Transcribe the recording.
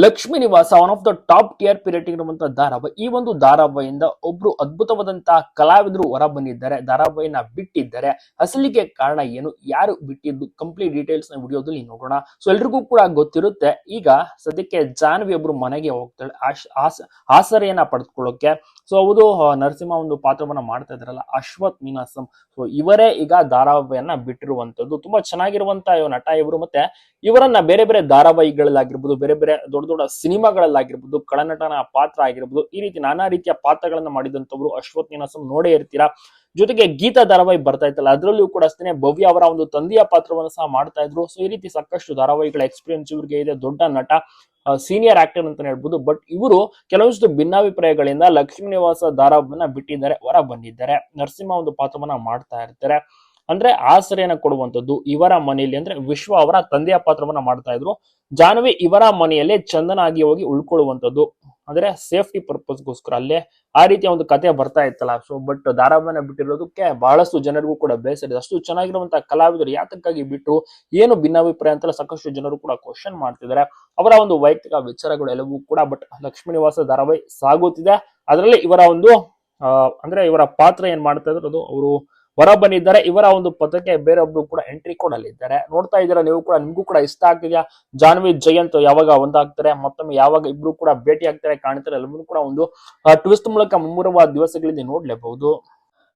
Lakshmi Nivasa one of the top TRP rating ಇರುವಂತಹ ಧಾರಾವಾಹಿ. ಈ ಒಂದು ಧಾರಾವಾಹಿಯಿಂದ ಒಬ್ರು ಅದ್ಭುತವಾದಂತಹ ಕಲಾವಿದರು ಹೊರ ಬಂದಿದ್ದಾರೆ, ಧಾರಾವಾಹಿನ ಬಿಟ್ಟಿದ್ದಾರೆ. ಅಸಲಿಗೆ ಕಾರಣ ಏನು, ಯಾರು ಬಿಟ್ಟಿದ್ದು, ಕಂಪ್ಲೀಟ್ ಡೀಟೇಲ್ಸ್ ನ ವಿಡಿಯೋದಲ್ಲಿ ನೋಡೋಣ. ಸೊ ಎಲ್ರಿಗೂ ಕೂಡ ಗೊತ್ತಿರುತ್ತೆ, ಈಗ ಸದ್ಯಕ್ಕೆ ಜಾನ್ವಿ ಒಬ್ರು ಮನೆಗೆ ಹೋಗ್ತಾಳೆ ಆಸರೆಯನ್ನ ಪಡೆದುಕೊಳ್ಳೋಕೆ. ಸೊ ಹೌದು, ನರಸಿಂಹ ಒಂದು ಪಾತ್ರವನ್ನ ಮಾಡ್ತಾ ಇದ್ರಲ್ಲ ಅಶ್ವಥ್ ನೀನಾಸಂ, ಸೊ ಇವರೇ ಈಗ ಧಾರಾವಾಹಿಯನ್ನ ಬಿಟ್ಟಿರುವಂತದ್ದು. ತುಂಬಾ ಚೆನ್ನಾಗಿರುವಂತಹ ನಟ ಇವರು. ಮತ್ತೆ ಇವರನ್ನ ಬೇರೆ ಬೇರೆ ಧಾರಾವಾಹಿಗಳಲ್ಲಾಗಿರ್ಬೋದು, ಬೇರೆ ಬೇರೆ ದೊಡ್ಡ ದೊಡ್ಡ ಸಿನಿಮಾಗಳಲ್ಲಾಗಿರ್ಬೋದು, ಕಳನಟನ ಪಾತ್ರ ಆಗಿರ್ಬೋದು, ಈ ರೀತಿ ನಾನಾ ರೀತಿಯ ಪಾತ್ರಗಳನ್ನ ಮಾಡಿದಂತವ್ರು ಅಶ್ವಥ್ ನೀನಾಸಂ ನೋಡೇ ಇರ್ತೀರಾ. ಜೊತೆಗೆ ಗೀತಾ ಧಾರಾವಾಹಿ ಬರ್ತಾ ಇತ್ತಲ್ಲ, ಅದರಲ್ಲೂ ಕೂಡ ಅಷ್ಟೇ ಭವ್ಯ ಅವರ ಒಂದು ತಂದೆಯ ಪಾತ್ರವನ್ನು ಸಹ ಮಾಡ್ತಾ ಇದ್ರು. ಸೊ ಈ ರೀತಿ ಸಾಕಷ್ಟು ಧಾರಾವಾಹಿಗಳ ಎಕ್ಸ್ಪೀರಿಯನ್ಸ್ ಇವ್ರಿಗೆ ಇದೆ, ದೊಡ್ಡ ನಟ, ಸೀನಿಯರ್ ಆಕ್ಟರ್ ಅಂತಾನೆ ಹೇಳ್ಬೋದು. ಬಟ್ ಇವರು ಕೆಲವೊಂದಿಷ್ಟು ಭಿನ್ನಾಭಿಪ್ರಾಯಗಳಿಂದ ಲಕ್ಷ್ಮೀ ನಿವಾಸ ಧಾರಾವಾಹಿಯನ್ನ ಬಿಟ್ಟಿದ್ದಾರೆ, ಹೊರ ಬಂದಿದ್ದಾರೆ. ನರಸಿಂಹ ಒಂದು ಪಾತ್ರವನ್ನ ಮಾಡ್ತಾ ಇರ್ತಾರೆ. ಅಂದ್ರೆ ಆಸರೆಯನ್ನ ಕೊಡುವಂತದ್ದು ಇವರ ಮನೆಯಲ್ಲಿ, ಅಂದ್ರೆ ವಿಶ್ವ ಅವರ ತಂದೆಯ ಪಾತ್ರವನ್ನ ಮಾಡ್ತಾ ಇದ್ರು. ಜಾನ್ವಿ ಇವರ ಮನೆಯಲ್ಲೇ ಚಂದನಾಗಿ ಹೋಗಿ ಉಳ್ಕೊಳ್ಳುವಂತದ್ದು, ಅಂದ್ರೆ ಸೇಫ್ಟಿ ಪರ್ಪಸ್ಗೋಸ್ಕರ ಅಲ್ಲೇ ಆ ರೀತಿಯ ಒಂದು ಕತೆ ಬರ್ತಾ ಇತ್ತಲ್ಲ. ಸೊ ಬಟ್ ಧಾರಾವಾಹಿನ ಬಿಟ್ಟಿರೋದಕ್ಕೆ ಬಹಳಷ್ಟು ಜನರಿಗೂ ಕೂಡ ಬೇಸರ ಇದೆ. ಅಷ್ಟು ಚೆನ್ನಾಗಿರುವಂತಹ ಕಲಾವಿದರು ಯಾತಕ್ಕಾಗಿ ಬಿಟ್ಟರು, ಏನು ಭಿನ್ನಾಭಿಪ್ರಾಯ ಅಂತೆಲ್ಲ ಸಾಕಷ್ಟು ಜನರು ಕೂಡ ಕ್ವಶನ್ ಮಾಡ್ತಿದ್ದಾರೆ. ಅವರ ಒಂದು ವೈಯಕ್ತಿಕ ವಿಚಾರಗಳು ಎಲ್ಲವೂ ಕೂಡ. ಬಟ್ ಲಕ್ಷ್ಮೀ ನಿವಾಸ ಧಾರಾವಾಹಿ ಸಾಗುತ್ತಿದೆ, ಅದರಲ್ಲಿ ಇವರ ಒಂದು ಅಂದ್ರೆ ಇವರ ಪಾತ್ರ ಏನ್ ಮಾಡ್ತಾ ಇದ್ರು ಅದು ಅವರು ಹೊರ ಬಂದಿದ್ದಾರೆ. ಇವರ ಒಂದು ಪದಕ್ಕೆ ಬೇರೊಬ್ರು ಕೂಡ ಎಂಟ್ರಿ ಕೊಡಲಿದ್ದಾರೆ. ನೋಡ್ತಾ ಇದ್ದೀರಾ ನೀವು ಕೂಡ, ನಿಮ್ಗೂ ಕೂಡ ಇಷ್ಟ ಆಗ್ತಿದ್ಯಾ? ಜಾನ್ವಿ ಜಯಂತ್ ಯಾವಾಗ ಒಂದಾಗ್ತಾರೆ, ಮತ್ತೊಮ್ಮೆ ಯಾವಾಗ ಇಬ್ರು ಕೂಡ ಭೇಟಿ ಆಗ್ತಾರೆ ಕಾಣ್ತಾರೆ, ಎಲ್ಲವನ್ನೂ ಕೂಡ ಒಂದು ಟ್ವಿಸ್ಟ್ ಮೂಲಕ ಮುಂಬರುವ ದಿವಸಗಳಲ್ಲಿ ನೋಡ್ಲೇಬಹುದು.